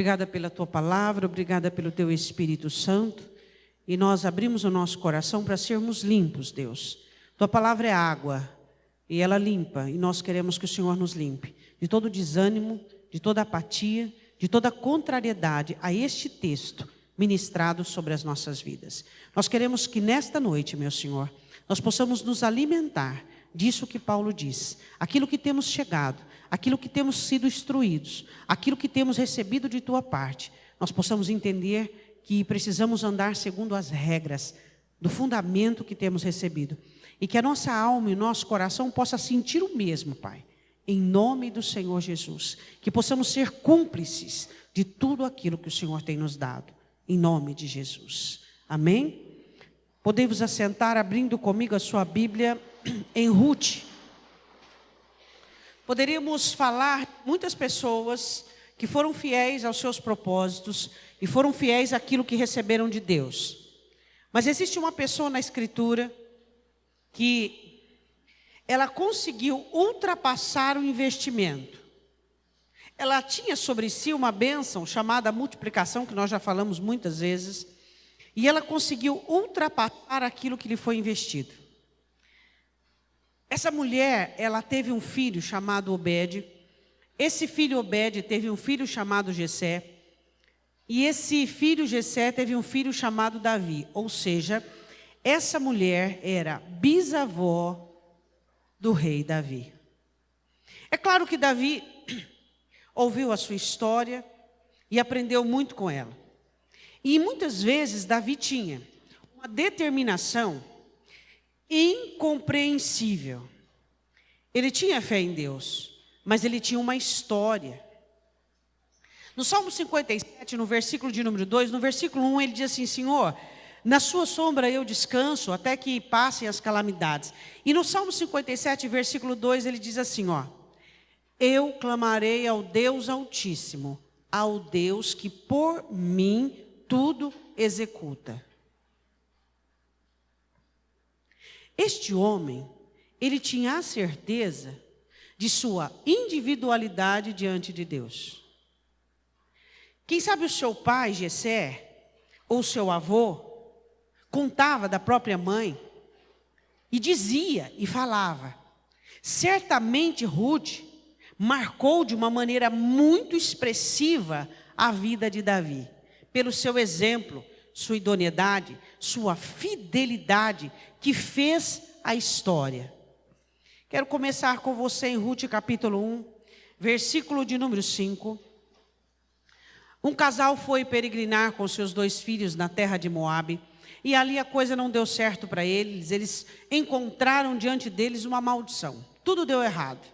Obrigada pela Tua palavra, obrigada pelo Teu Espírito Santo. E nós abrimos o nosso coração para sermos limpos, Deus. Tua palavra é água e ela limpa. E nós queremos que o Senhor nos limpe de todo desânimo, de toda apatia, de toda contrariedade a este texto ministrado sobre as nossas vidas. Nós queremos que nesta noite, meu Senhor, nós possamos nos alimentar disso que Paulo diz, aquilo que temos chegado, aquilo que temos sido instruídos, aquilo que temos recebido de Tua parte, nós possamos entender que precisamos andar segundo as regras do fundamento que temos recebido, e que a nossa alma e o nosso coração possa sentir o mesmo, Pai, em nome do Senhor Jesus, que possamos ser cúmplices de tudo aquilo que o Senhor tem nos dado, em nome de Jesus, amém? Podemos assentar abrindo comigo a sua Bíblia em Ruth. Poderíamos falar muitas pessoas que foram fiéis aos seus propósitos e foram fiéis àquilo que receberam de Deus. Mas existe uma pessoa na Escritura que ela conseguiu ultrapassar o investimento. Ela tinha sobre si uma bênção chamada multiplicação, que nós já falamos muitas vezes, e ela conseguiu ultrapassar aquilo que lhe foi investido. Essa mulher, ela teve um filho chamado Obed. Esse filho Obed teve um filho chamado Jessé. E esse filho Jessé teve um filho chamado Davi. Ou seja, essa mulher era bisavó do rei Davi. É claro que Davi ouviu a sua história e aprendeu muito com ela. E muitas vezes Davi tinha uma determinação incompreensível. Ele tinha fé em Deus, mas ele tinha uma história. No Salmo 57, no versículo de número 2, no versículo 1, ele diz assim: Senhor, na sua sombra eu descanso até que passem as calamidades. E no Salmo 57, versículo 2, ele diz assim, eu clamarei ao Deus Altíssimo, ao Deus que por mim tudo executa. Este homem, ele tinha a certeza de sua individualidade diante de Deus. Quem sabe o seu pai, Jessé, ou o seu avô, contava da própria mãe e dizia e falava. Certamente Ruth marcou de uma maneira muito expressiva a vida de Davi, pelo seu exemplo, sua idoneidade, sua fidelidade, que fez a história. Quero começar com você em Ruth capítulo 1, versículo de número 5. Um casal foi peregrinar com seus 2 filhos na terra de Moabe, e ali a coisa não deu certo para eles. Eles encontraram diante deles uma maldição. Tudo deu errado.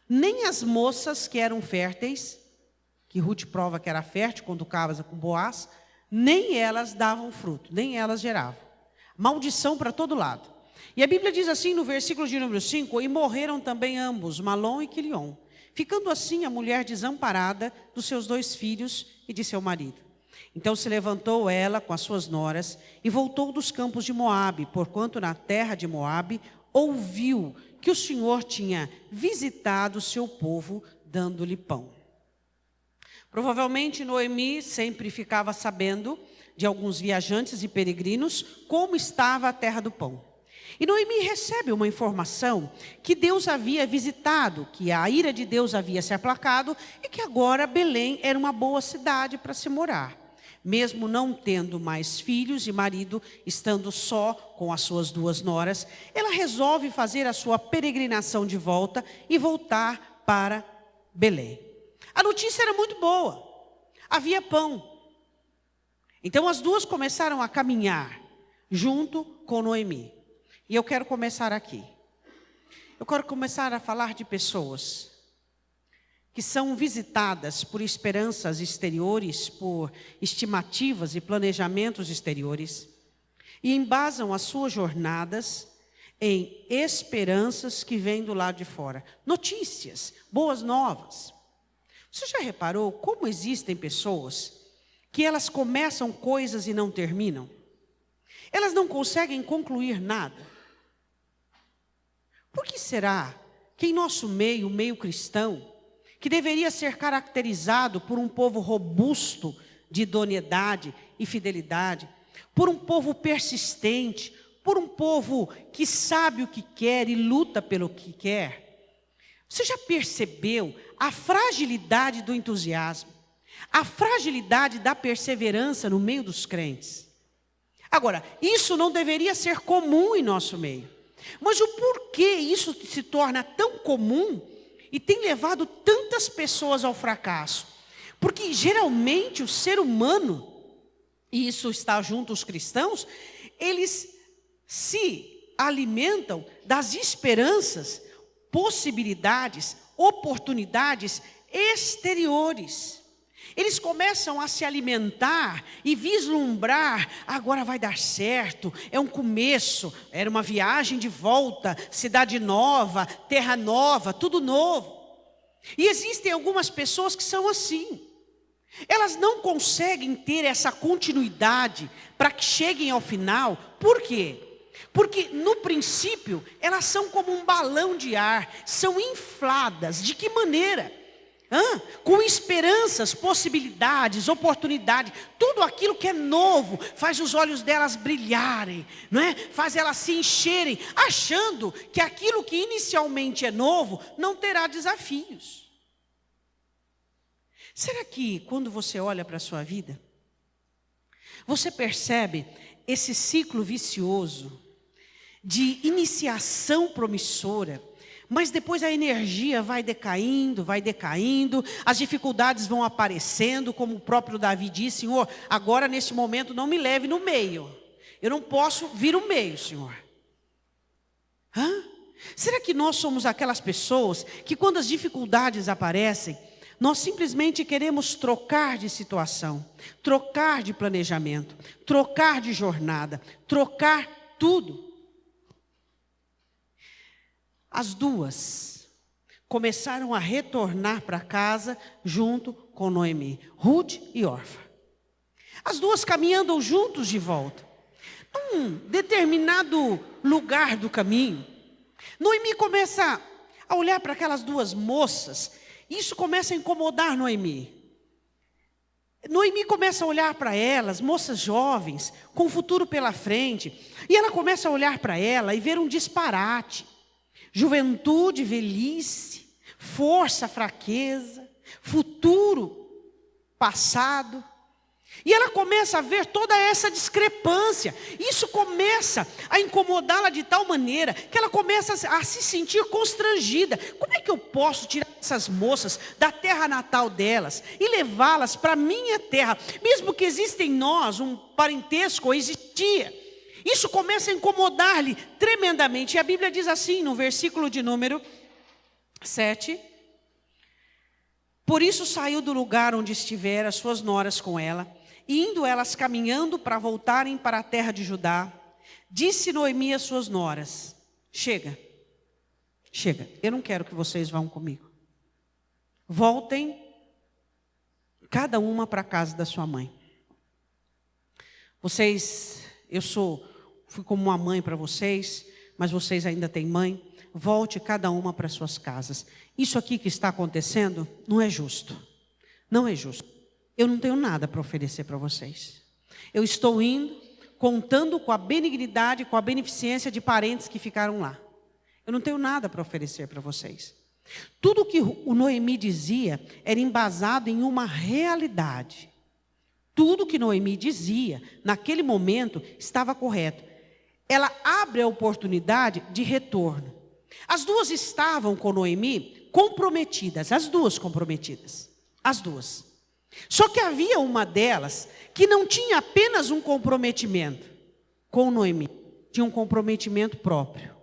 Nem as moças que eram férteis, que Ruth prova que era fértil quando casa com Boaz, nem elas davam fruto, nem elas geravam. Maldição para todo lado. E a Bíblia diz assim no versículo de número 5, e morreram também ambos, Malom e Quilion, ficando assim a mulher desamparada dos seus 2 filhos e de seu marido. Então se levantou ela com as suas noras e voltou dos campos de Moabe, porquanto na terra de Moabe ouviu que o Senhor tinha visitado o seu povo, dando-lhe pão. Provavelmente Noemi sempre ficava sabendo de alguns viajantes e peregrinos como estava a terra do pão. E Noemi recebe uma informação que Deus havia visitado, que a ira de Deus havia se aplacado e que agora Belém era uma boa cidade para se morar. Mesmo não tendo mais filhos e marido, estando só com as suas 2 noras, ela resolve fazer a sua peregrinação de volta e voltar para Belém. A notícia era muito boa, havia pão. Então as 2 começaram a caminhar junto com Noemi. E eu quero começar aqui. Eu quero começar a falar de pessoas que são visitadas por esperanças exteriores, por estimativas e planejamentos exteriores, e embasam as suas jornadas em esperanças que vêm do lado de fora. Notícias, boas novas. Você já reparou como existem pessoas que elas começam coisas e não terminam? Elas não conseguem concluir nada. Por que será que em nosso meio, o meio cristão, que deveria ser caracterizado por um povo robusto de idoneidade e fidelidade, por um povo persistente, por um povo que sabe o que quer e luta pelo que quer. Você já percebeu a fragilidade do entusiasmo, a fragilidade da perseverança no meio dos crentes? Agora, isso não deveria ser comum em nosso meio. Mas o porquê isso se torna tão comum e tem levado tantas pessoas ao fracasso? Porque geralmente o ser humano, e isso está junto aos cristãos, eles se alimentam das esperanças, possibilidades, oportunidades exteriores. Eles começam a se alimentar e vislumbrar, agora vai dar certo, é um começo, era uma viagem de volta, cidade nova, terra nova, tudo novo. E existem algumas pessoas que são assim. Elas não conseguem ter essa continuidade para que cheguem ao final. Por quê? Porque no princípio elas são como um balão de ar, são infladas. De que maneira? Com esperanças, possibilidades, oportunidades, tudo aquilo que é novo faz os olhos delas brilharem, não é? Faz elas se encherem, achando que aquilo que inicialmente é novo não terá desafios. Será que quando você olha para a sua vida, você percebe esse ciclo vicioso de iniciação promissora, mas depois a energia vai decaindo, as dificuldades vão aparecendo, como o próprio Davi disse: Senhor, agora nesse momento não me leve no meio, eu não posso vir no meio, Senhor. Será que nós somos aquelas pessoas que quando as dificuldades aparecem, nós simplesmente queremos trocar de situação, trocar de planejamento, trocar de jornada, trocar tudo? As duas começaram a retornar para casa junto com Noemi, Ruth e Orfa. As duas caminhando juntos de volta. Num determinado lugar do caminho, Noemi começa a olhar para aquelas duas moças. Isso começa a incomodar Noemi. Noemi começa a olhar para elas, moças jovens, com futuro pela frente. E ela começa a olhar para ela e ver um disparate. Juventude, velhice, força, fraqueza, futuro, passado. E ela começa a ver toda essa discrepância. Isso começa a incomodá-la de tal maneira que ela começa a se sentir constrangida. Como é que eu posso tirar essas moças da terra natal delas e levá-las para a minha terra? Mesmo que exista em nós um parentesco, ou existia. Isso começa a incomodar-lhe tremendamente. E a Bíblia diz assim, no versículo de número 7. Por isso saiu do lugar onde estiveram as suas noras com ela, e indo elas caminhando para voltarem para a terra de Judá, disse Noemi às suas noras: chega, eu não quero que vocês vão comigo. Voltem cada uma para a casa da sua mãe. Fui como uma mãe para vocês, mas vocês ainda têm mãe. Volte cada uma para suas casas. Isso aqui que está acontecendo não é justo. Não é justo. Eu não tenho nada para oferecer para vocês. Eu estou indo, contando com a benignidade, com a beneficência de parentes que ficaram lá. Eu não tenho nada para oferecer para vocês. Tudo o que o Noemi dizia era embasado em uma realidade. Tudo que Noemi dizia, naquele momento, estava correto. Ela abre a oportunidade de retorno. As duas estavam com Noemi comprometidas, as duas comprometidas, as duas. Só que havia uma delas que não tinha apenas um comprometimento com Noemi, tinha um comprometimento próprio.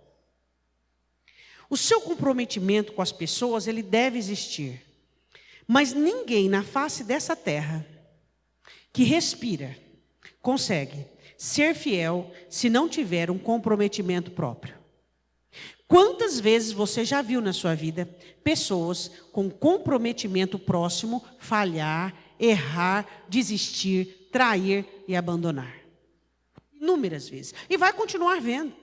O seu comprometimento com as pessoas, ele deve existir. Mas ninguém na face dessa terra que respira consegue ser fiel se não tiver um comprometimento próprio. Quantas vezes você já viu na sua vida pessoas com comprometimento próximo falhar, errar, desistir, trair e abandonar? Inúmeras vezes. E vai continuar vendo.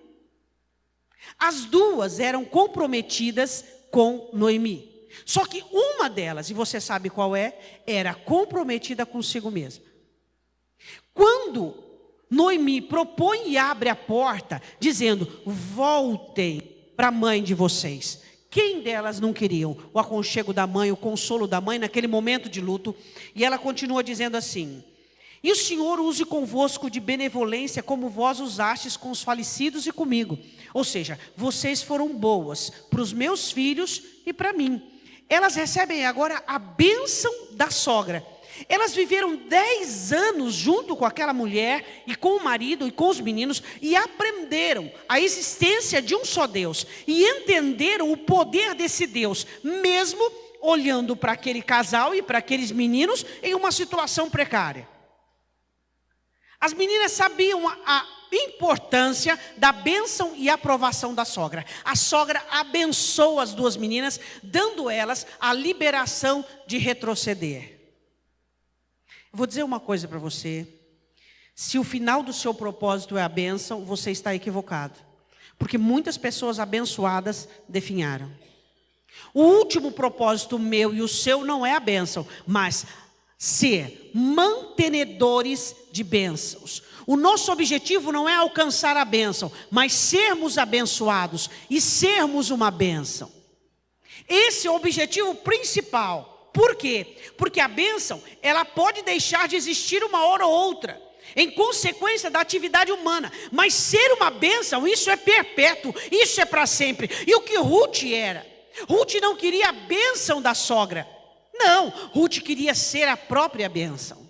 As duas eram comprometidas com Noemi. Só que uma delas, e você sabe qual é, era comprometida consigo mesma. Quando Noemi propõe e abre a porta, dizendo: voltem para a mãe de vocês. Quem delas não queriam o aconchego da mãe, o consolo da mãe naquele momento de luto? E ela continua dizendo assim: e o Senhor use convosco de benevolência, como vós usastes com os falecidos e comigo. Ou seja, vocês foram boas para os meus filhos e para mim. Elas recebem agora a bênção da sogra. Elas viveram 10 anos junto com aquela mulher e com o marido e com os meninos e aprenderam a existência de um só Deus e entenderam o poder desse Deus, mesmo olhando para aquele casal e para aqueles meninos em uma situação precária. As meninas sabiam a importância da bênção e aprovação da sogra. A sogra abençoa as duas meninas, dando elas a liberação de retroceder. Vou dizer uma coisa para você: se o final do seu propósito é a bênção, você está equivocado, porque muitas pessoas abençoadas definharam. O último propósito meu e o seu não é a bênção, mas ser mantenedores de bênçãos. O nosso objetivo não é alcançar a bênção, mas sermos abençoados e sermos uma bênção. Esse é o objetivo principal. Por quê? Porque a bênção, ela pode deixar de existir uma hora ou outra, em consequência da atividade humana. Mas ser uma bênção, isso é perpétuo, isso é para sempre. E o que Ruth era? Ruth não queria a bênção da sogra. Não, Ruth queria ser a própria bênção.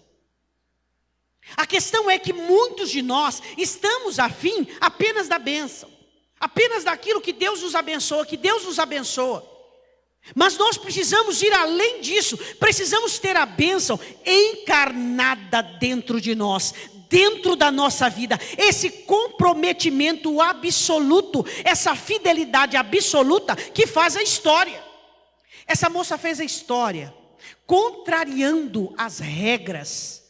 A questão é que muitos de nós estamos afim apenas da bênção, apenas daquilo que Deus nos abençoa, que Deus nos abençoa. Mas nós precisamos ir além disso, precisamos ter a bênção encarnada dentro de nós, dentro da nossa vida, esse comprometimento absoluto, essa fidelidade absoluta que faz a história. Essa moça fez a história, contrariando as regras,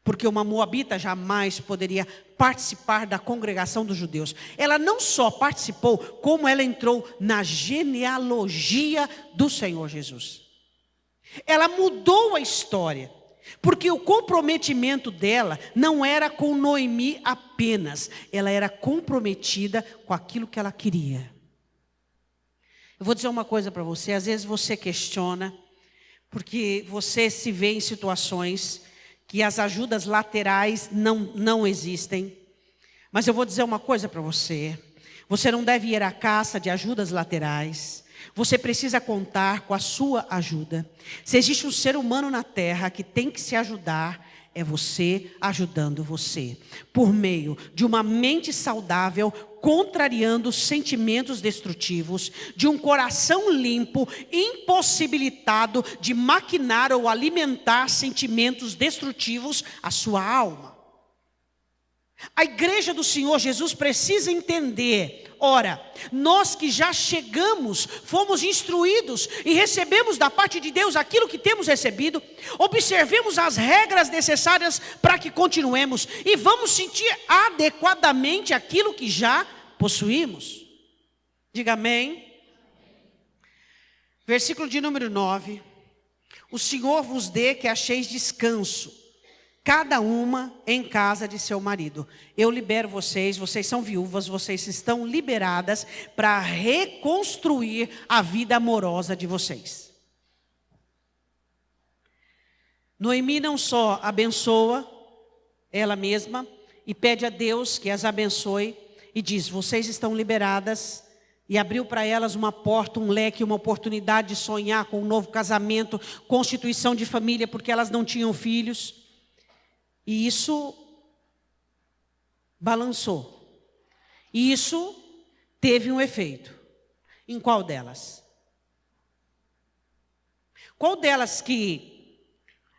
porque uma moabita jamais poderia participar da congregação dos judeus. Ela não só participou, como ela entrou na genealogia do Senhor Jesus. Ela mudou a história, porque o comprometimento dela não era com Noemi apenas, ela era comprometida com aquilo que ela queria. Eu vou dizer uma coisa para você: às vezes você questiona, porque você se vê em situações que as ajudas laterais não existem. Mas eu vou dizer uma coisa para você: você não deve ir à caça de ajudas laterais. Você precisa contar com a sua ajuda. Se existe um ser humano na terra que tem que se ajudar, é você ajudando você, por meio de uma mente saudável, contrariando sentimentos destrutivos, de um coração limpo, impossibilitado de maquinar ou alimentar sentimentos destrutivos à sua alma. A igreja do Senhor Jesus precisa entender: ora, nós que já chegamos, fomos instruídos e recebemos da parte de Deus aquilo que temos recebido, observemos as regras necessárias para que continuemos e vamos sentir adequadamente aquilo que já possuímos. Diga amém. Versículo de número 9: o Senhor vos dê que acheis descanso, cada uma em casa de seu marido. Eu libero vocês, vocês são viúvas, vocês estão liberadas para reconstruir a vida amorosa de vocês. Noemi não só abençoa ela mesma e pede a Deus que as abençoe, e diz: vocês estão liberadas, e abriu para elas uma porta, um leque, uma oportunidade de sonhar com um novo casamento, constituição de família, porque elas não tinham filhos. E isso balançou. E isso teve um efeito. Em qual delas? Qual delas que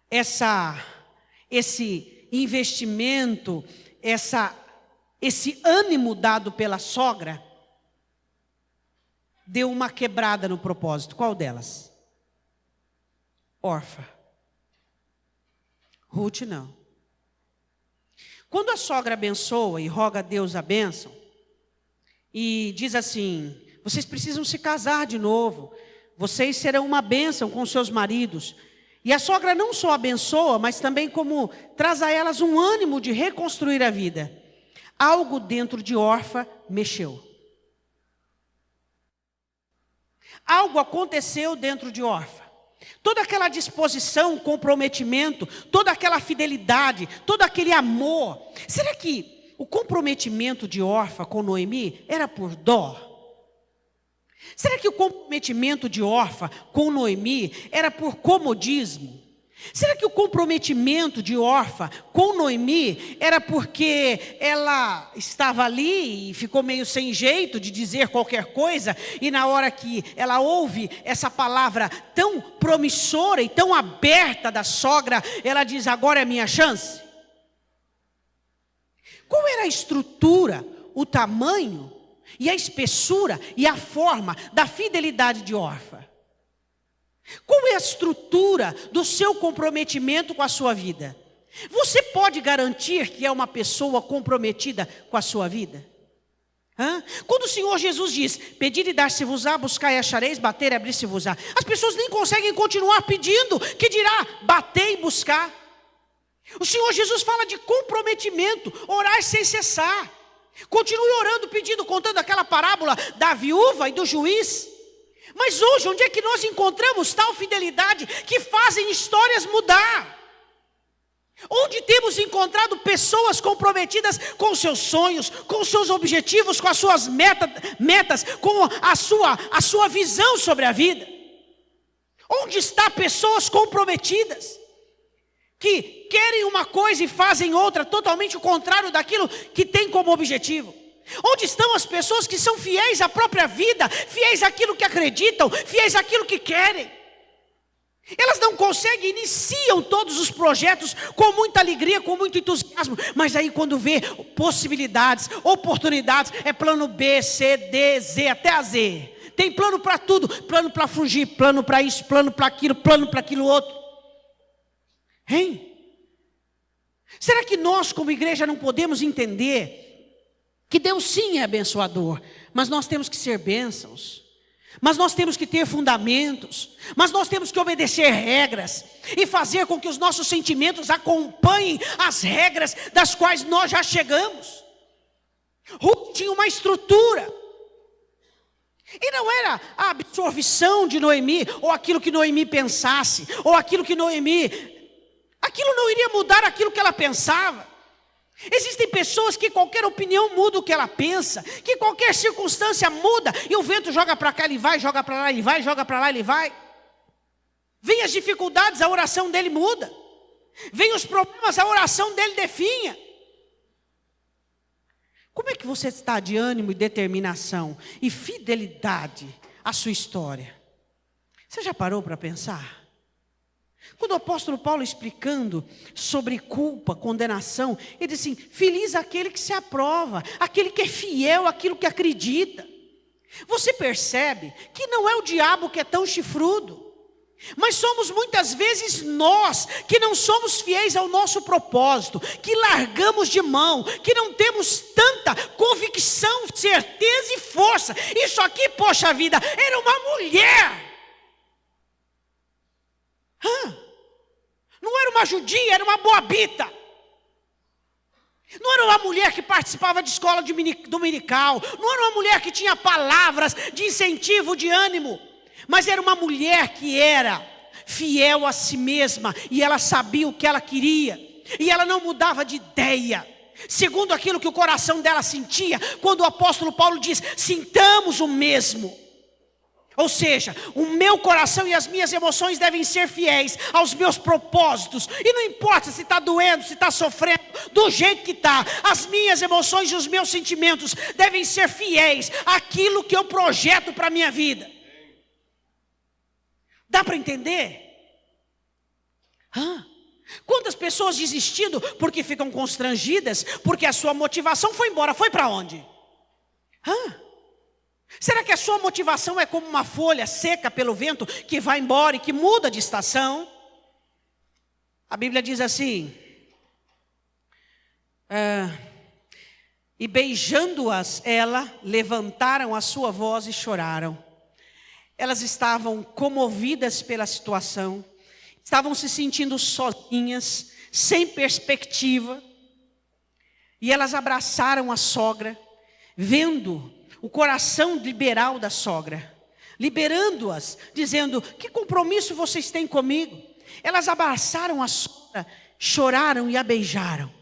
esse investimento, esse ânimo dado pela sogra, deu uma quebrada no propósito? Qual delas? Orfa. Ruth não. Quando a sogra abençoa e roga a Deus a bênção, e diz assim: vocês precisam se casar de novo, vocês serão uma bênção com seus maridos. E a sogra não só abençoa, mas também como traz a elas um ânimo de reconstruir a vida. Algo dentro de Orfa mexeu. Algo aconteceu dentro de Orfa. Toda aquela disposição, comprometimento, toda aquela fidelidade, todo aquele amor. Será que o comprometimento de Orfa com Noemi era por dó? Será que o comprometimento de Orfa com Noemi era por comodismo? Será que o comprometimento de Orfa com Noemi era porque ela estava ali e ficou meio sem jeito de dizer qualquer coisa, e na hora que ela ouve essa palavra tão promissora e tão aberta da sogra, ela diz: agora é a minha chance? Qual era a estrutura, o tamanho e a espessura e a forma da fidelidade de Orfa? Qual é a estrutura do seu comprometimento com a sua vida? Você pode garantir que é uma pessoa comprometida com a sua vida? Quando o Senhor Jesus diz: pedir e dar-se-vos-á, buscar e achareis, bater e abrir-se-vos-á, as pessoas nem conseguem continuar pedindo, que dirá bater e buscar. O Senhor Jesus fala de comprometimento, orar sem cessar. Continue orando, pedindo, contando aquela parábola da viúva e do juiz. Mas hoje, onde é que nós encontramos tal fidelidade que fazem histórias mudar? Onde temos encontrado pessoas comprometidas com os seus sonhos, com os seus objetivos, com as suas metas, com a sua visão sobre a vida? Onde estão pessoas comprometidas, que querem uma coisa e fazem outra, totalmente o contrário daquilo que tem como objetivo? Onde estão as pessoas que são fiéis à própria vida, fiéis àquilo que acreditam, fiéis àquilo que querem? Elas não conseguem, iniciam todos os projetos com muita alegria, com muito entusiasmo, mas aí quando vê possibilidades, oportunidades, é plano B, C, D, Z, até a Z. Tem plano para tudo, plano para fugir, plano para isso, plano para aquilo outro. Hein? Será que nós como igreja não podemos entender que Deus sim é abençoador, mas nós temos que ser bênçãos, mas nós temos que ter fundamentos, mas nós temos que obedecer regras e fazer com que os nossos sentimentos acompanhem as regras das quais nós já chegamos? Ruth tinha uma estrutura, e não era a absorção de Noemi, ou aquilo que Noemi pensasse, ou aquilo não iria mudar aquilo que ela pensava. Existem pessoas que qualquer opinião muda o que ela pensa, que qualquer circunstância muda, e o vento joga para cá, ele vai, joga para lá, ele vai, joga para lá, ele vai. Vem as dificuldades, a oração dele muda. Vem os problemas, a oração dele definha. Como é que você está de ânimo e determinação e fidelidade à sua história? Você já parou para pensar? Quando o apóstolo Paulo explicando sobre culpa, condenação, ele diz assim: feliz aquele que se aprova, aquele que é fiel àquilo que acredita. Você percebe que não é o diabo que é tão chifrudo, mas somos muitas vezes nós que não somos fiéis ao nosso propósito, que largamos de mão, que não temos tanta convicção, certeza e força. Isso aqui, poxa vida, era uma mulher. Não era uma judia, era uma moabita. Não era uma mulher que participava de escola dominical. Não era uma mulher que tinha palavras de incentivo, de ânimo. Mas era uma mulher que era fiel a si mesma. E ela sabia o que ela queria. E ela não mudava de ideia, segundo aquilo que o coração dela sentia. Quando o apóstolo Paulo diz: sintamos o mesmo. Ou seja, o meu coração e as minhas emoções devem ser fiéis aos meus propósitos. E não importa se está doendo, se está sofrendo, do jeito que está. As minhas emoções e os meus sentimentos devem ser fiéis àquilo que eu projeto para a minha vida. Dá para entender? Quantas pessoas desistindo porque ficam constrangidas, porque a sua motivação foi embora? Foi para onde? Será que a sua motivação é como uma folha seca pelo vento que vai embora e que muda de estação? A Bíblia diz assim: e beijando-as ela, levantaram a sua voz e choraram. Elas estavam comovidas pela situação, estavam se sentindo sozinhas, sem perspectiva. E elas abraçaram a sogra, vendo o coração liberal da sogra, liberando-as, dizendo: que compromisso vocês têm comigo? Elas abraçaram a sogra, choraram e a beijaram.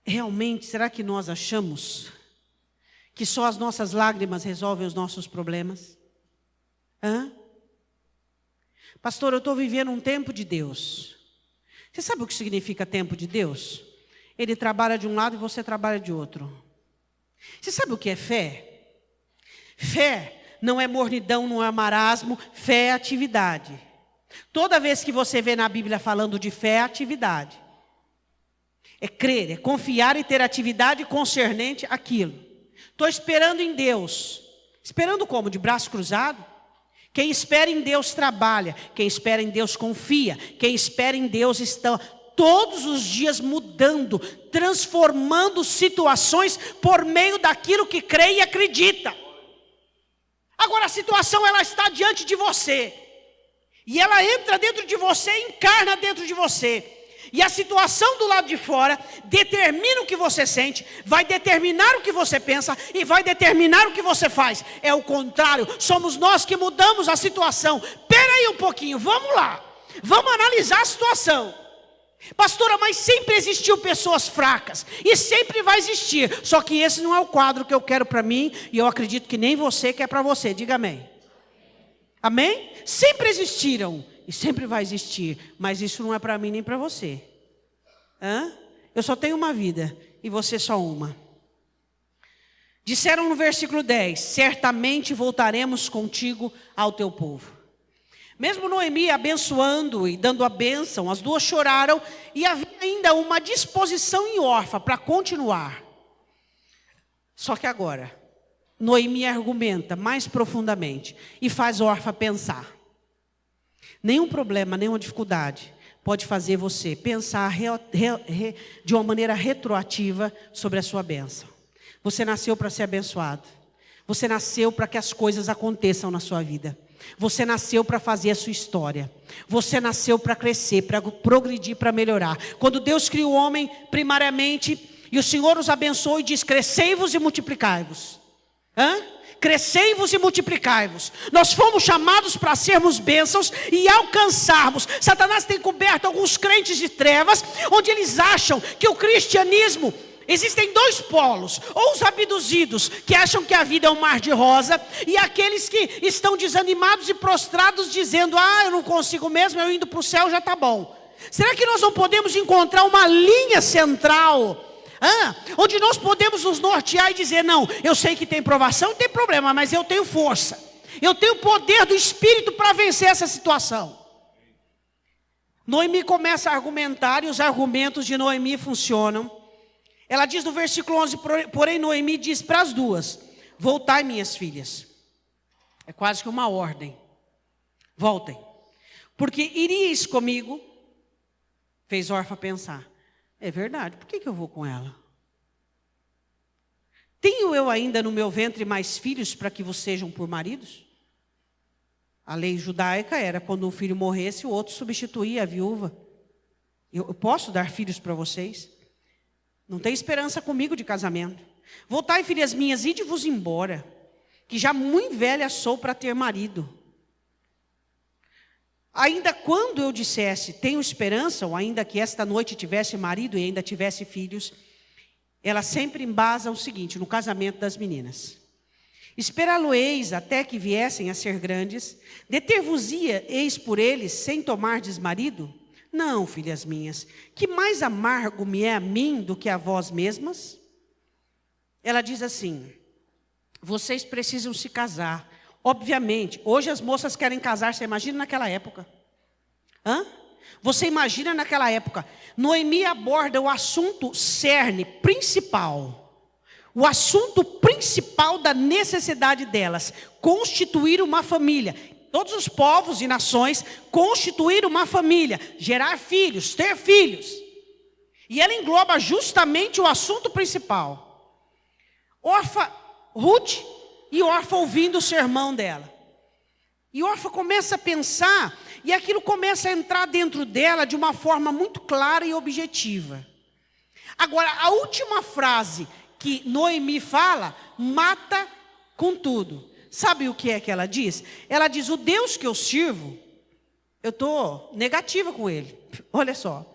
Realmente, será que nós achamos que só as nossas lágrimas resolvem os nossos problemas? Pastor, eu estou vivendo um tempo de Deus. Você sabe o que significa tempo de Deus? Ele trabalha de um lado e você trabalha de outro. Você sabe o que é fé? Fé não é mornidão, não é marasmo. Fé é atividade. Toda vez que você vê na Bíblia falando de fé, é atividade. É crer, é confiar e ter atividade concernente àquilo. Estou esperando em Deus. Esperando como? De braço cruzado? Quem espera em Deus trabalha. Quem espera em Deus confia. Quem espera em Deus está todos os dias mudando, transformando situações por meio daquilo que crê e acredita. Agora a situação, ela está diante de você. E ela entra dentro de você, encarna dentro de você. E a situação do lado de fora determina o que você sente, vai determinar o que você pensa e vai determinar o que você faz. É o contrário, somos nós que mudamos a situação. Espera aí um pouquinho, vamos lá. Vamos analisar a situação. Pastora, mas sempre existiu pessoas fracas e sempre vai existir. Só que esse não é o quadro que eu quero para mim e eu acredito que nem você quer para você. Diga amém. Amém? Sempre existiram. E sempre vai existir, mas isso não é para mim nem para você. Eu só tenho uma vida e você só uma. Disseram no versículo 10: certamente voltaremos contigo ao teu povo. Mesmo Noemi abençoando e dando a bênção, as duas choraram e havia ainda uma disposição em Orfa para continuar. Só que agora, Noemi argumenta mais profundamente e faz Orfa pensar. Nenhum problema, nenhuma dificuldade pode fazer você pensar de uma maneira retroativa sobre a sua bênção. Você nasceu para ser abençoado. Você nasceu para que as coisas aconteçam na sua vida. Você nasceu para fazer a sua história. Você nasceu para crescer, para progredir, para melhorar. Quando Deus criou o homem primariamente, e o Senhor os abençoou e diz: crescei-vos e multiplicai-vos. Crescei-vos e multiplicai-vos. Nós fomos chamados para sermos bênçãos e alcançarmos. Satanás tem coberto alguns crentes de trevas, onde eles acham que o cristianismo, existem dois polos: ou os abduzidos, que acham que a vida é um mar de rosa, e aqueles que estão desanimados e prostrados, dizendo: eu não consigo mesmo, eu indo para o céu já está bom. Será que nós não podemos encontrar uma linha central, onde nós podemos nos nortear e dizer: não, eu sei que tem provação, não tem problema, mas eu tenho força, eu tenho o poder do Espírito para vencer essa situação. Noemi começa a argumentar, e os argumentos de Noemi funcionam. Ela diz no versículo 11, porém Noemi diz para as duas: voltai, minhas filhas. É quase que uma ordem. Voltem, porque iríeis comigo. Fez Orfa pensar: é verdade, por que eu vou com ela? Tenho eu ainda no meu ventre mais filhos para que vos sejam por maridos? A lei judaica era: quando um filho morresse, o outro substituía a viúva. Eu posso dar filhos para vocês? Não tem esperança comigo de casamento. Voltai, filhas minhas, ide-vos embora, que já muito velha sou para ter marido. Ainda quando eu dissesse: tenho esperança, ou ainda que esta noite tivesse marido e ainda tivesse filhos, ela sempre embasa o seguinte, no casamento das meninas: esperá-lo-eis até que viessem a ser grandes, deter-vos-ia eis por eles, sem tomardes marido? Não, filhas minhas, que mais amargo me é a mim do que a vós mesmas? Ela diz assim: vocês precisam se casar. Obviamente, hoje as moças querem casar, você imagina naquela época? Você imagina naquela época? Noemi aborda o assunto cerne, principal. O assunto principal da necessidade delas: constituir uma família. Todos os povos e nações constituir uma família, gerar filhos, ter filhos. E ela engloba justamente o assunto principal. Orfa Ruth e Orfa ouvindo o sermão dela. E Orfa começa a pensar, e aquilo começa a entrar dentro dela de uma forma muito clara e objetiva. Agora, a última frase que Noemi fala, mata com tudo. Sabe o que é que ela diz? Ela diz, o Deus que eu sirvo, eu estou negativa com ele. Olha só.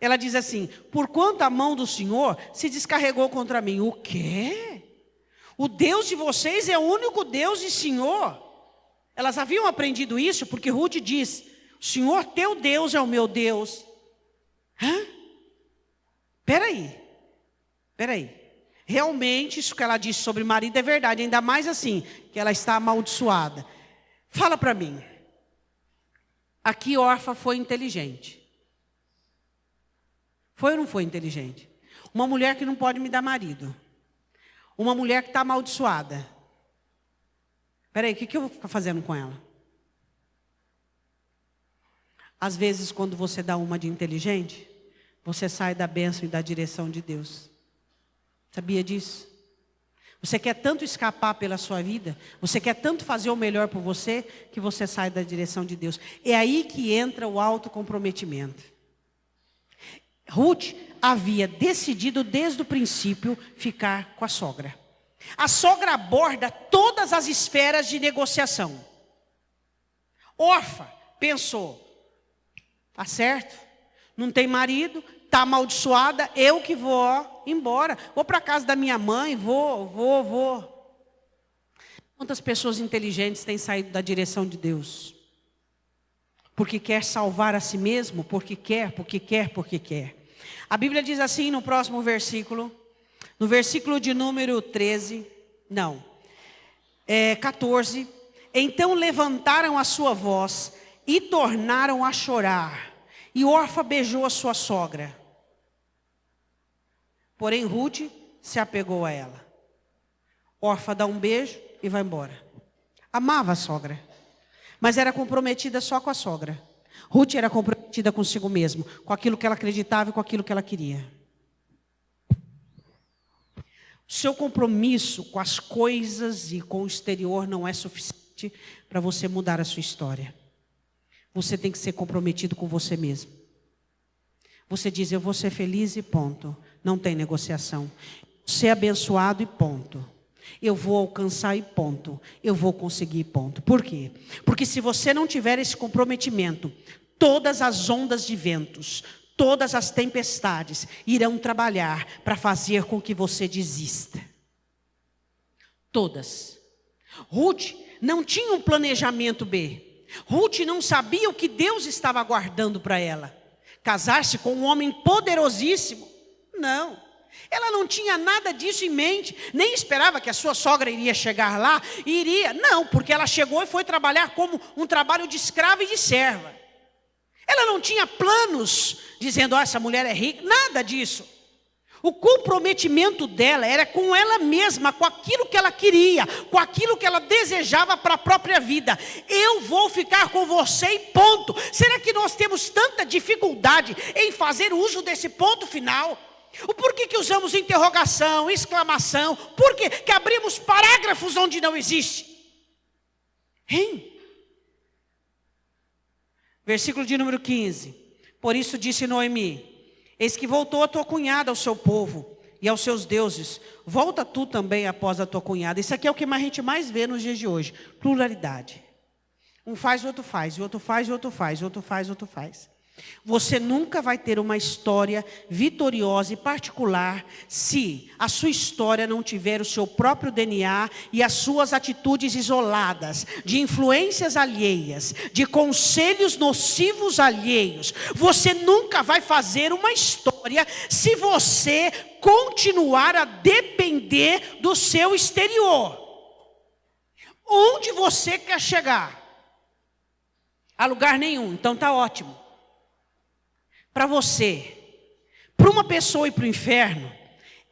Ela diz assim, porquanto a mão do Senhor se descarregou contra mim. O quê? O Deus de vocês é o único Deus e Senhor? Elas haviam aprendido isso porque Ruth diz, o Senhor teu Deus é o meu Deus. Hã? Peraí. Realmente isso que ela disse sobre o marido é verdade, ainda mais assim, que ela está amaldiçoada. Fala para mim. Aqui Orfa foi inteligente. Foi ou não foi inteligente? Uma mulher que não pode me dar marido. Uma mulher que está amaldiçoada. Peraí, o que eu vou ficar fazendo com ela? Às vezes, quando você dá uma de inteligente, você sai da bênção e da direção de Deus. Sabia disso? Você quer tanto escapar pela sua vida, você quer tanto fazer o melhor por você, que você sai da direção de Deus. É aí que entra o autocomprometimento. Ruth havia decidido desde o princípio ficar com a sogra. A sogra aborda todas as esferas de negociação. Orfa pensou, tá certo, não tem marido, tá amaldiçoada, eu que vou embora. Vou para a casa da minha mãe, vou. Quantas pessoas inteligentes têm saído da direção de Deus? Porque quer salvar a si mesmo, porque quer. A Bíblia diz assim no próximo versículo, no versículo de número 14. Então levantaram a sua voz e tornaram a chorar. E Orfa beijou a sua sogra. Porém Ruth se apegou a ela. Orfa dá um beijo e vai embora. Amava a sogra, mas era comprometida só com a sogra. Ruth era comprometida consigo mesma, com aquilo que ela acreditava e com aquilo que ela queria. O seu compromisso com as coisas e com o exterior não é suficiente para você mudar a sua história. Você tem que ser comprometido com você mesmo. Você diz, eu vou ser feliz e ponto. Não tem negociação. Ser abençoado e ponto. Eu vou alcançar e ponto. Eu vou conseguir ponto. Por quê? Porque se você não tiver esse comprometimento, todas as ondas de ventos, todas as tempestades irão trabalhar para fazer com que você desista. Todas. Ruth não tinha um planejamento B. Ruth não sabia o que Deus estava aguardando para ela. Casar-se com um homem poderosíssimo. Não. Ela não tinha nada disso em mente. Nem esperava que a sua sogra iria chegar lá. Não, porque ela chegou e foi trabalhar como um trabalho de escrava e de serva. Ela não tinha planos dizendo, essa mulher é rica, nada disso. O comprometimento dela era com ela mesma, com aquilo que ela queria, com aquilo que ela desejava para a própria vida. Eu vou ficar com você e ponto. Será que nós temos tanta dificuldade em fazer uso desse ponto final? O porquê que usamos interrogação, exclamação? Por que abrimos parágrafos onde não existe? Hein? Versículo de número 15. Por isso disse Noemi, eis que voltou a tua cunhada ao seu povo e aos seus deuses. Volta tu também após a tua cunhada. Isso aqui é o que a gente mais vê nos dias de hoje. Pluralidade. Um faz, o outro faz, o outro faz, o outro faz, o outro faz, o outro faz. Você nunca vai ter uma história vitoriosa e particular se a sua história não tiver o seu próprio DNA e as suas atitudes isoladas, de influências alheias, de conselhos nocivos alheios. Você nunca vai fazer uma história se você continuar a depender do seu exterior. Onde você quer chegar? A lugar nenhum, então está ótimo. Para você, para uma pessoa ir para o inferno,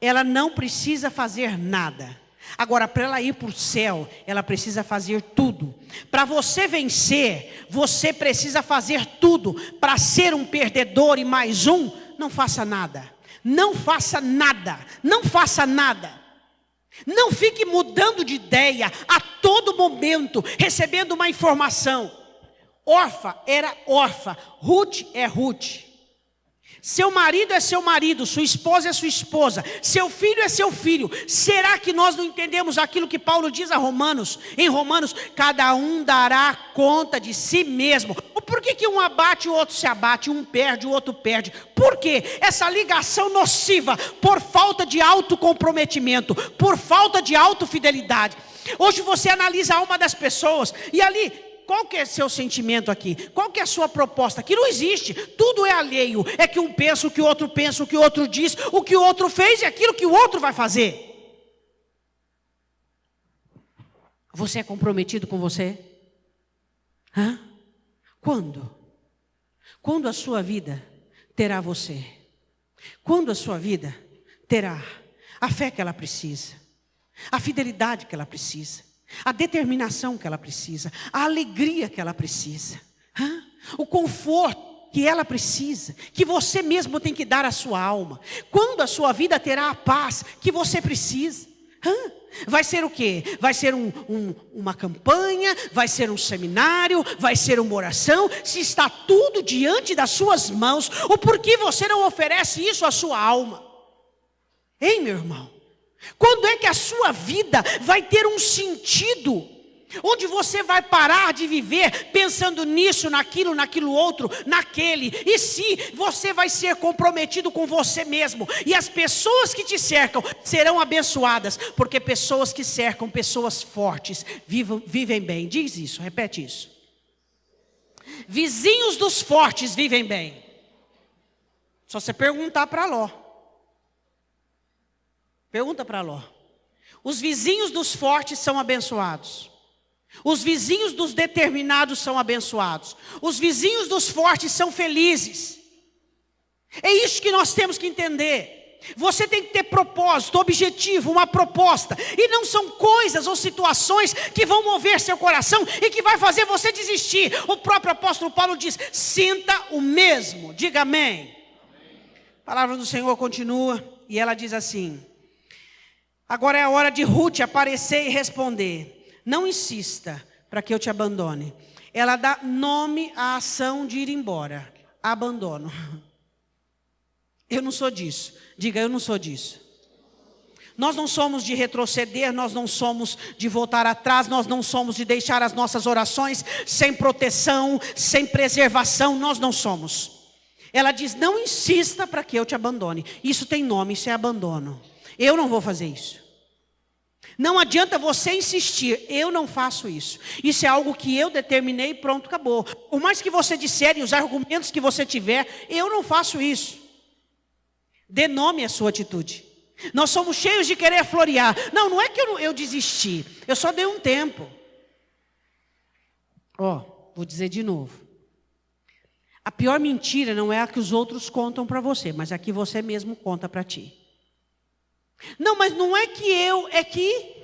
ela não precisa fazer nada. Agora, para ela ir para o céu, ela precisa fazer tudo. Para você vencer, você precisa fazer tudo. Para ser um perdedor e mais um, não faça nada. Não faça nada. Não faça nada. Não fique mudando de ideia a todo momento, recebendo uma informação. Orfa era Orfa, Ruth é Ruth. Seu marido é seu marido, sua esposa é sua esposa, seu filho é seu filho. Será que nós não entendemos aquilo que Paulo diz a Romanos? Em Romanos, cada um dará conta de si mesmo. Por que um abate e o outro se abate, um perde, o outro perde? Por quê? Essa ligação nociva, por falta de autocomprometimento, por falta de autofidelidade. Hoje você analisa a alma das pessoas e ali, qual que é seu sentimento aqui? Qual que é a sua proposta? Aqui não existe, tudo é alheio. É que um pensa, o que o outro pensa, o que o outro diz, o que o outro fez e aquilo que o outro vai fazer. Você é comprometido com você? Hã? Quando? Quando a sua vida terá você? Quando a sua vida terá a fé que ela precisa? A fidelidade que ela precisa? A determinação que ela precisa, a alegria que ela precisa, o conforto que ela precisa, que você mesmo tem que dar à sua alma. Quando a sua vida terá a paz que você precisa? Vai ser o quê? Vai ser uma campanha? Vai ser um seminário? Vai ser uma oração? Se está tudo diante das suas mãos, o porquê você não oferece isso à sua alma? Hein, meu irmão? Quando é que a sua vida vai ter um sentido? Onde você vai parar de viver pensando nisso, naquilo outro, naquele. E se você vai ser comprometido com você mesmo. E as pessoas que te cercam serão abençoadas. Porque pessoas que cercam, pessoas fortes, vivem bem. Diz isso, repete isso. Vizinhos dos fortes vivem bem. Só você perguntar para Ló. Pergunta para Ló. Os vizinhos dos fortes são abençoados. Os vizinhos dos determinados são abençoados. Os vizinhos dos fortes são felizes. É isso que nós temos que entender. Você tem que ter propósito, objetivo, uma proposta. E não são coisas ou situações que vão mover seu coração e que vai fazer você desistir. O próprio apóstolo Paulo diz, sinta o mesmo. Diga amém. A palavra do Senhor continua e ela diz assim. Agora é a hora de Ruth aparecer e responder. Não insista para que eu te abandone. Ela dá nome à ação de ir embora. Abandono. Eu não sou disso. Diga, eu não sou disso. Nós não somos de retroceder, nós não somos de voltar atrás, nós não somos de deixar as nossas orações sem proteção, sem preservação, nós não somos. Ela diz, não insista para que eu te abandone. Isso tem nome, isso é abandono. Eu não vou fazer isso. Não adianta você insistir, eu não faço isso. Isso é algo que eu determinei e pronto, acabou. Por mais que você disser e os argumentos que você tiver, eu não faço isso. Dê nome à sua atitude. Nós somos cheios de querer florear. Não é que eu desisti, eu só dei um tempo. Vou dizer de novo. A pior mentira não é a que os outros contam para você, mas a que você mesmo conta para ti. Não, mas não é que é que...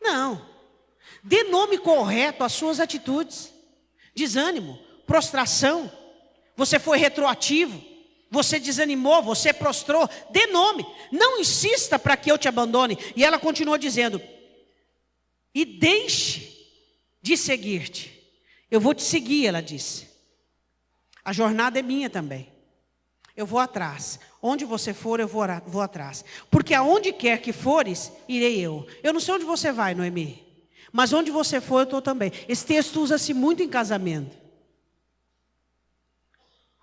Não. Dê nome correto às suas atitudes. Desânimo, prostração. Você foi retroativo. Você desanimou, você prostrou. Dê nome. Não insista para que eu te abandone. E ela continua dizendo. E deixe de seguir-te. Eu vou te seguir, ela disse. A jornada é minha também. Eu vou atrás. Onde você for, eu vou atrás. Porque aonde quer que fores, irei eu. Eu não sei onde você vai, Noemi. Mas onde você for, eu estou também. Esse texto usa-se muito em casamento.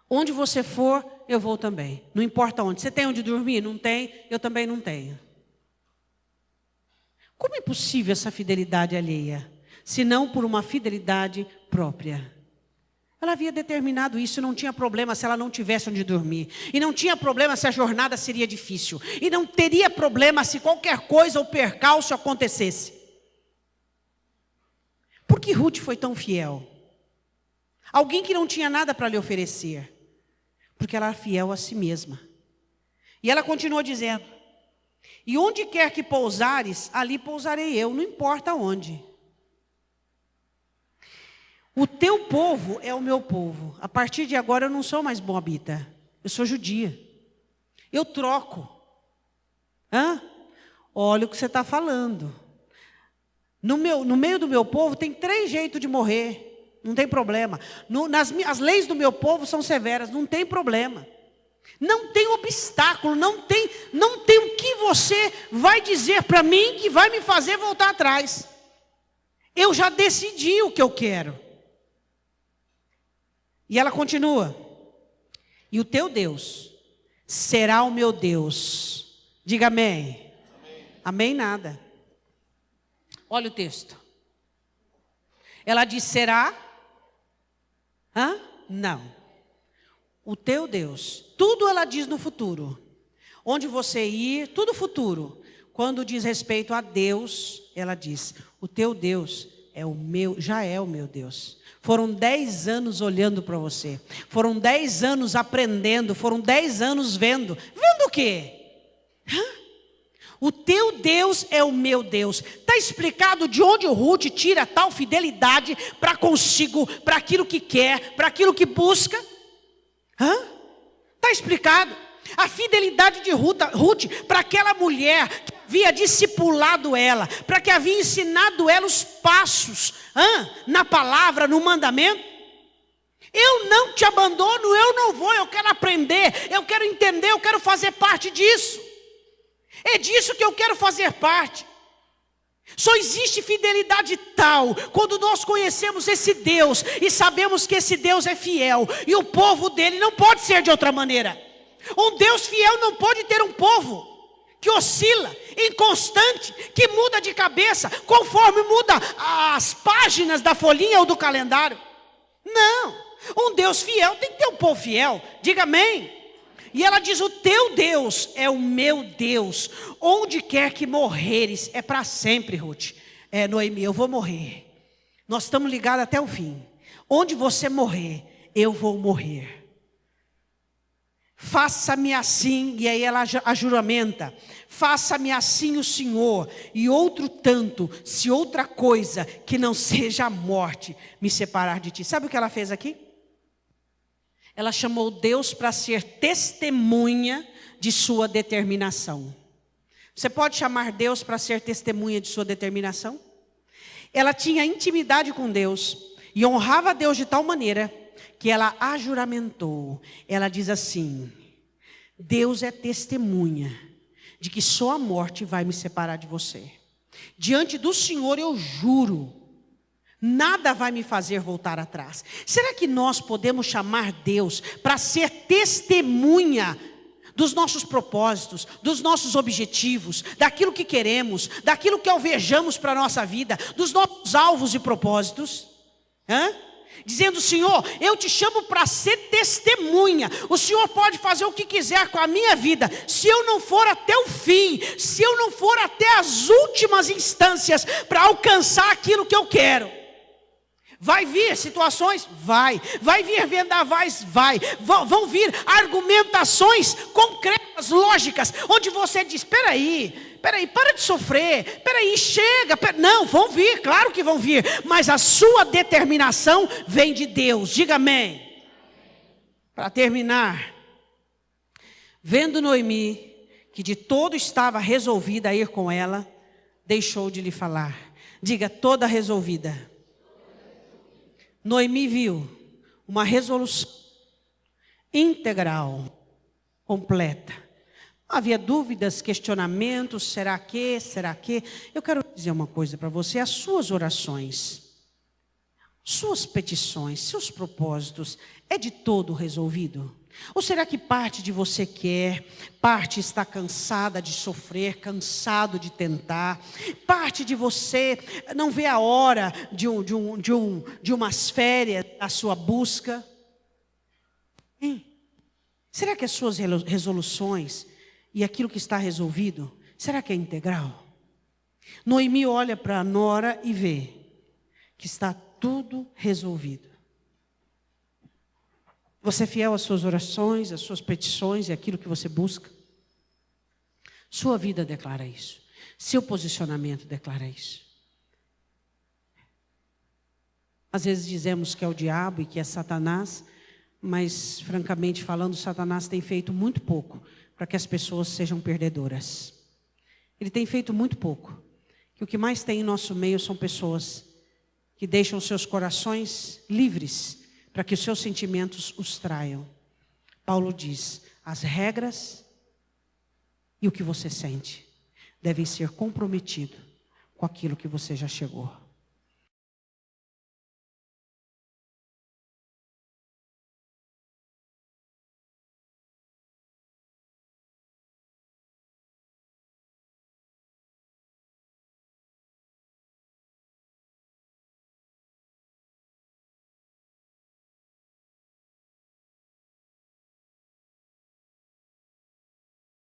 Onde você for, eu vou também. Não importa onde. Você tem onde dormir? Não tem? Eu também não tenho. Como é possível essa fidelidade alheia? Se não por uma fidelidade própria. Ela havia determinado isso, não tinha problema se ela não tivesse onde dormir. E não tinha problema se a jornada seria difícil. E não teria problema se qualquer coisa ou percalço acontecesse. Por que Ruth foi tão fiel? Alguém que não tinha nada para lhe oferecer. Porque ela era fiel a si mesma. E ela continua dizendo. E onde quer que pousares, ali pousarei eu, não importa onde. O teu povo é o meu povo. A partir de agora eu não sou mais moabita. Eu sou judia. Eu troco. olha o que você está falando. No meio do meu povo tem 3 jeitos de morrer, não tem problema. As leis do meu povo são severas, não tem problema. Não tem obstáculo, não tem o que você vai dizer para mim que vai me fazer voltar atrás. Eu já decidi o que eu quero. E ela continua. E o teu Deus será o meu Deus. Diga amém. Amém nada. Olha o texto. Ela diz será? Não. O teu Deus. Tudo ela diz no futuro. Onde você ir, tudo futuro. Quando diz respeito a Deus, ela diz: o teu Deus é o meu, já é o meu Deus. Foram 10 anos olhando para você. Foram 10 anos aprendendo. Foram 10 anos vendo. Vendo o quê? O teu Deus é o meu Deus. Está explicado de onde o Ruth tira tal fidelidade para consigo, para aquilo que quer, para aquilo que busca. Está explicado. A fidelidade de Ruth para aquela mulher que havia discipulado ela, para que havia ensinado ela os passos na palavra, no mandamento. Eu não te abandono, eu não vou, eu quero aprender, eu quero entender, eu quero fazer parte disso. É disso que eu quero fazer parte. Só existe fidelidade tal quando nós conhecemos esse Deus e sabemos que esse Deus é fiel, e o povo dele não pode ser de outra maneira. Um Deus fiel não pode ter um povo que oscila, inconstante, que muda de cabeça conforme muda as páginas da folhinha ou do calendário. Não, um Deus fiel tem que ter um povo fiel. Diga amém. E ela diz: o teu Deus é o meu Deus. Onde quer que morreres, é para sempre, Ruth. Noemi, eu vou morrer. Nós estamos ligados até o fim. Onde você morrer, eu vou morrer. Faça-me assim, e aí ela ajuramenta: faça-me assim o Senhor, e outro tanto, se outra coisa que não seja a morte me separar de ti. Sabe o que ela fez aqui? Ela chamou Deus para ser testemunha de sua determinação. Você pode chamar Deus para ser testemunha de sua determinação? Ela tinha intimidade com Deus e honrava a Deus de tal maneira que ela ajuramentou. Ela diz assim: Deus é testemunha de que só a morte vai me separar de você. Diante do Senhor eu juro, nada vai me fazer voltar atrás. Será que nós podemos chamar Deus para ser testemunha dos nossos propósitos, dos nossos objetivos, daquilo que queremos, daquilo que alvejamos para a nossa vida, dos nossos alvos e propósitos? Dizendo: Senhor, eu te chamo para ser testemunha. O Senhor pode fazer o que quiser com a minha vida. Se eu não for até o fim, se eu não for até as últimas instâncias para alcançar aquilo que eu quero. Vai vir situações? Vai vir vendavais? Vão vir argumentações concretas, lógicas, onde você diz: peraí, para de sofrer, chega, não, vão vir, claro que vão vir, mas a sua determinação vem de Deus. Diga amém. Para terminar, vendo Noemi que de todo estava resolvida a ir com ela, deixou de lhe falar. Diga: toda resolvida. Noemi viu uma resolução integral, completa. Não havia dúvidas, questionamentos, será que? Eu quero dizer uma coisa para você: as suas orações, suas petições, seus propósitos, é de todo resolvido? Ou será que parte de você quer, parte está cansada de sofrer, cansado de tentar, parte de você não vê a hora de umas férias, a sua busca? Será que as suas resoluções e aquilo que está resolvido, será que é integral? Noemi olha para a nora e vê que está tudo resolvido. Você é fiel às suas orações, às suas petições e aquilo que você busca? Sua vida declara isso. Seu posicionamento declara isso. Às vezes dizemos que é o diabo e que é Satanás, mas, francamente falando, Satanás tem feito muito pouco para que as pessoas sejam perdedoras. ele tem feito muito pouco. Que o que mais tem em nosso meio são pessoas que deixam seus corações livres para que os seus sentimentos os traiam. Paulo diz, as regras e o que você sente devem ser comprometidos com aquilo que você já chegou.